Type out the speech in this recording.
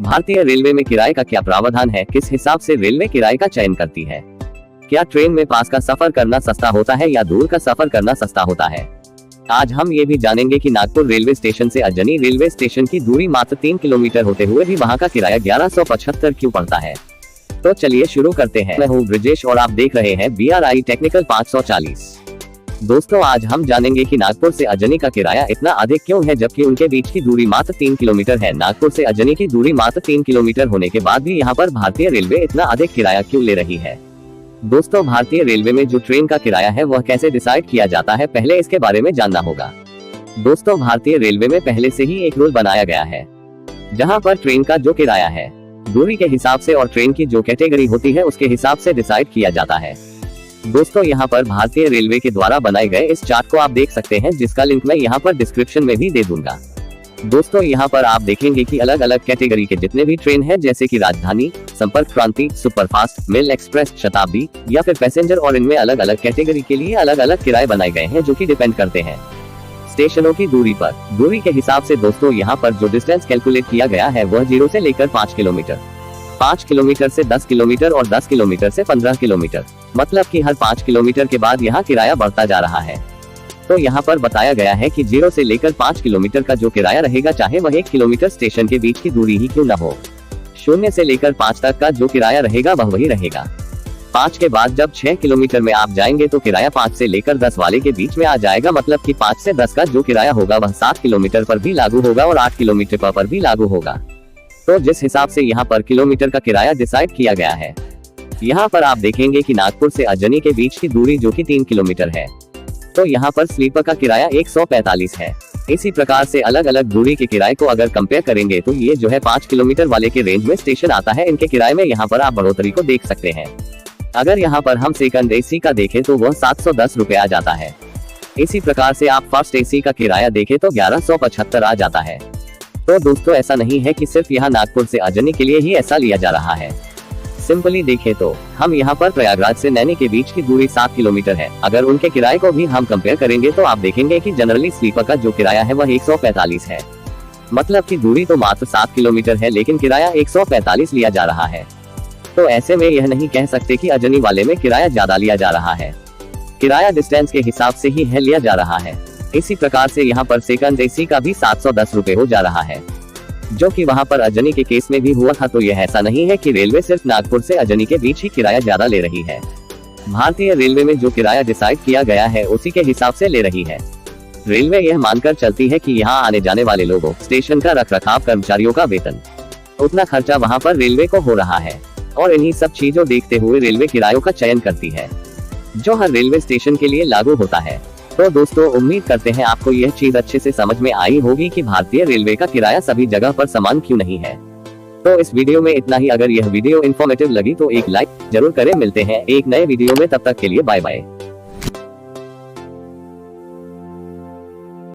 भारतीय रेलवे में किराए का क्या प्रावधान है, किस हिसाब से रेलवे किराए का चयन करती है? क्या ट्रेन में पास का सफर करना सस्ता होता है या दूर का सफर करना सस्ता होता है? आज हम ये भी जानेंगे कि नागपुर रेलवे स्टेशन से अजनी रेलवे स्टेशन की दूरी मात्र 3 किलोमीटर होते हुए भी वहाँ का किराया 1175 क्यों पड़ता है। तो चलिए शुरू करते हैं। मैं हूँ ब्रिजेश और आप देख रहे हैं BRI टेक्निकल 540। दोस्तों, आज हम जानेंगे कि नागपुर से अजनी का किराया इतना अधिक क्यों है, जबकि उनके बीच की दूरी मात्र 3 किलोमीटर है। नागपुर से अजनी की दूरी मात्र 3 किलोमीटर होने के बाद भी यहाँ पर भारतीय रेलवे इतना अधिक किराया क्यों ले रही है। दोस्तों, भारतीय रेलवे में जो ट्रेन का किराया है वह कैसे डिसाइड किया जाता है, पहले इसके बारे में जानना होगा। दोस्तों, भारतीय रेलवे में पहले से ही एक रूल बनाया गया है, जहाँ पर ट्रेन का जो किराया है दूरी के हिसाब से और ट्रेन की जो कैटेगरी होती है उसके हिसाब से डिसाइड किया जाता है। दोस्तों, यहाँ पर भारतीय रेलवे के द्वारा बनाए गए इस चार्ट को आप देख सकते हैं, जिसका लिंक मैं यहाँ पर डिस्क्रिप्शन में भी दे दूंगा। दोस्तों, यहाँ पर आप देखेंगे कि अलग अलग कैटेगरी के जितने भी ट्रेन हैं, जैसे कि राजधानी, संपर्क क्रांति, सुपरफास्ट, मेल एक्सप्रेस, शताब्दी या फिर पैसेंजर, और इनमें अलग अलग कैटेगरी के लिए अलग अलग किराए बनाए गए हैं, जो कि डिपेंड करते हैं स्टेशनों की दूरी पर। दूरी के हिसाब से दोस्तों यहाँ पर जो डिस्टेंस कैलकुलेट किया गया है वह 0 से लेकर 5 किलोमीटर, 5 किलोमीटर से 10 किलोमीटर और 10 किलोमीटर से 15 किलोमीटर, मतलब कि हर 5 किलोमीटर के बाद यहाँ किराया बढ़ता जा रहा है। तो यहाँ पर बताया गया है कि 0 से लेकर 5 किलोमीटर का जो किराया रहेगा, चाहे वह 1 किलोमीटर स्टेशन के बीच की दूरी ही क्यों न हो, 0 से लेकर 5 तक का जो किराया रहेगा वह वही रहेगा। 5 के बाद जब 6 किलोमीटर में आप जाएंगे तो किराया 5 से लेकर 10 वाले के बीच में आ जाएगा, मतलब कि 5 से 10 का जो किराया होगा वह 7 किलोमीटर पर भी लागू होगा और 8 किलोमीटर पर भी लागू होगा। तो जिस हिसाब से यहाँ पर किलोमीटर का किराया डिसाइड किया गया है, यहाँ पर आप देखेंगे कि नागपुर से अजनी के बीच की दूरी जो कि 3 किलोमीटर है, तो यहाँ पर स्लीपर का किराया 145 है। इसी प्रकार से अलग अलग दूरी के किराए को अगर कंपेयर करेंगे तो ये जो है 5 किलोमीटर वाले के रेंज में स्टेशन आता है, इनके किराए में यहाँ पर आप बढ़ोतरी को देख सकते हैं। अगर यहाँ पर हम सेकंड AC का देखें तो वह 710 रुपए आ जाता है। इसी प्रकार से आप फर्स्ट AC का किराया देखें तो 1175 आ जाता है। तो दोस्तों, ऐसा नहीं है कि सिर्फ यहाँ नागपुर से अजनी के लिए ही ऐसा लिया जा रहा है। सिंपली देखें तो हम यहाँ पर प्रयागराज से नैनी के बीच की दूरी 7 किलोमीटर है। अगर उनके किराए को भी हम कंपेयर करेंगे तो आप देखेंगे कि जनरली स्लीपर का जो किराया है वह 145 है, मतलब कि दूरी तो मात्र 7 किलोमीटर है लेकिन किराया 145 लिया जा रहा है। तो ऐसे में यह नहीं कह सकते कि अजनी वाले में किराया ज्यादा लिया जा रहा है, किराया डिस्टेंस के हिसाब से ही है लिया जा रहा है। इसी प्रकार से यहाँ पर सेकंड AC का भी 710 रुपए हो जा रहा है, जो कि वहाँ पर अजनी के केस में भी हुआ था। तो यह ऐसा नहीं है कि रेलवे सिर्फ नागपुर से अजनी के बीच ही किराया ज्यादा ले रही है। भारतीय रेलवे में जो किराया डिसाइड किया गया है उसी के हिसाब से ले रही है। रेलवे यह मानकर चलती है कि यहाँ आने जाने वाले लोगों, स्टेशन का रखरखाव, कर्मचारियों का वेतन, उतना खर्चा वहाँ पर रेलवे को हो रहा है, और इन्हीं सब चीजों देखते हुए रेलवे किरायों का चयन करती है, जो हर रेलवे स्टेशन के लिए लागू होता है। तो दोस्तों, उम्मीद करते हैं आपको यह चीज अच्छे से समझ में आई होगी कि भारतीय रेलवे का किराया सभी जगह पर समान क्यों नहीं है। तो इस वीडियो में इतना ही। अगर यह वीडियो इन्फॉर्मेटिव लगी तो एक लाइक जरूर करें। मिलते हैं एक नए वीडियो में, तब तक के लिए बाय बाय।